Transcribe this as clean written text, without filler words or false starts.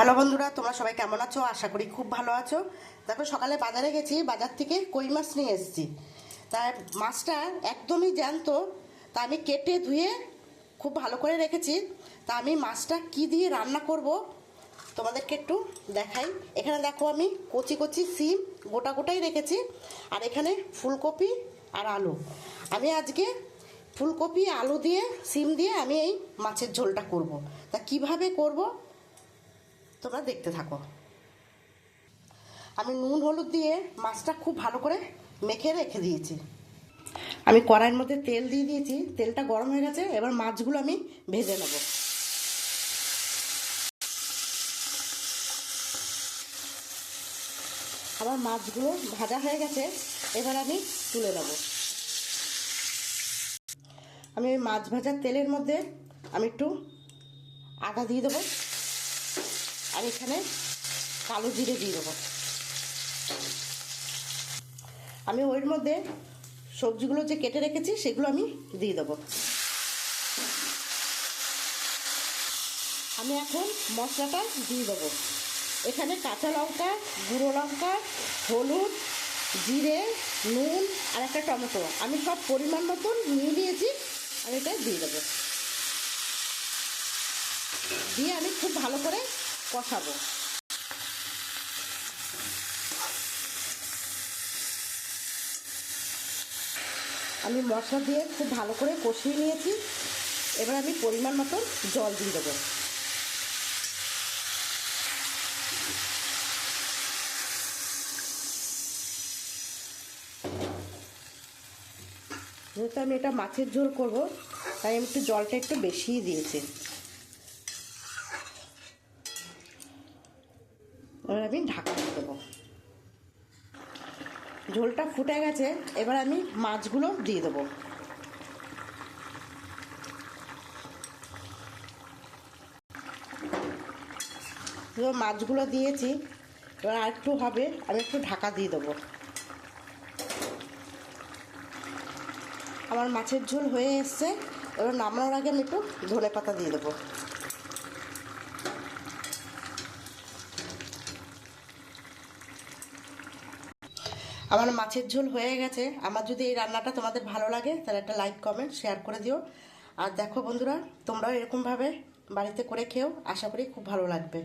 Hello বন্ধুরা, তোমরা সবাই কেমন আছো? আশা করি খুব ভালো আছো। দেখো, সকালে বাজারে গেছি, বাজার থেকে কই মাছ নিয়ে এসেছি। তাই মাছটা একদমই জ্যান্ত, তা আমি কেটে ধুয়ে খুব ভালো করে রেখেছি। তা আমি মাছটা কি দিয়ে রান্না করব তোমাদেরকে একটু দেখাই। এখানে দেখো, আমি কচি কচি সিম গোটা গোটাই রেখেছি, আর এখানে ফুলকপি আর আলু। আমি আজকে ফুলকপি আলু দিয়ে সিম দিয়ে আমি এই মাছের ঝোলটা করব। তা কিভাবে করব তোমরা দেখতে থাকো। আমি নুন হলুদ দিয়ে মাছটা খুব ভালো করে মেখে রেখে দিয়েছি। আমি কড়াইয়ের মধ্যে তেল দিয়ে দিয়েছি, তেলটা গরম হয়ে গেছে। এবার মাছগুলো আমি ভেজে নেব। আমার মাছগুলো ভাজা হয়ে গেছে, এবার আমি তুলে নেব। আমি ওই মাছ ভাজার তেলের মধ্যে আমি একটু আদা দিয়ে দেবো, আর এখানে কালো জিরে দিয়ে দেবো। আমি ওর মধ্যে সবজিগুলো যে কেটে রেখেছি সেগুলো আমি দিয়ে দেবো। আমি এখন মশলাটা দিয়ে দেবো। এখানে কাঁচা লঙ্কা, গুঁড়ো লঙ্কা, হলুদ, জিরে, নুন আর একটা টমেটো আমি সব পরিমাণ মতন নিয়ে নিয়েছি। আমি এটা দিয়ে দেবো, দিয়ে আমি খুব ভালো করে কষাবো। আমি মশলা দিয়ে খুব ভালো করে কষিয়ে নিয়েছি। এবার আমি পরিমাণ মতো জল দিয়ে দেবো। যেহেতু আমি এটা মাছের ঝোল করব, তাই আমি একটু জলটা একটু বেশিই দিয়েছি। এবার আমি ঢাকা দিয়ে দেবো। ঝোলটা ফুটে গেছে, এবার আমি মাছগুলো দিয়ে দেবো। মাছগুলো দিয়েছি, এবার আর একটু হবে, আমি একটু ঢাকা দিয়ে দেবো। আমার মাছের ঝোল হয়ে এসছে। এবার নামানোর আগে আমি একটু ধনে পাতা দিয়ে দেবো। আমার মাছের ঝোল হয়ে গেছে। আমার যদি এই রান্নাটা তোমাদের ভালো লাগে তাহলে একটা লাইক কমেন্ট শেয়ার করে দিও। আর দেখো বন্ধুরা, তোমরাও এরকমভাবে বাড়িতে করে খেও, আশা করি খুব ভালো লাগবে।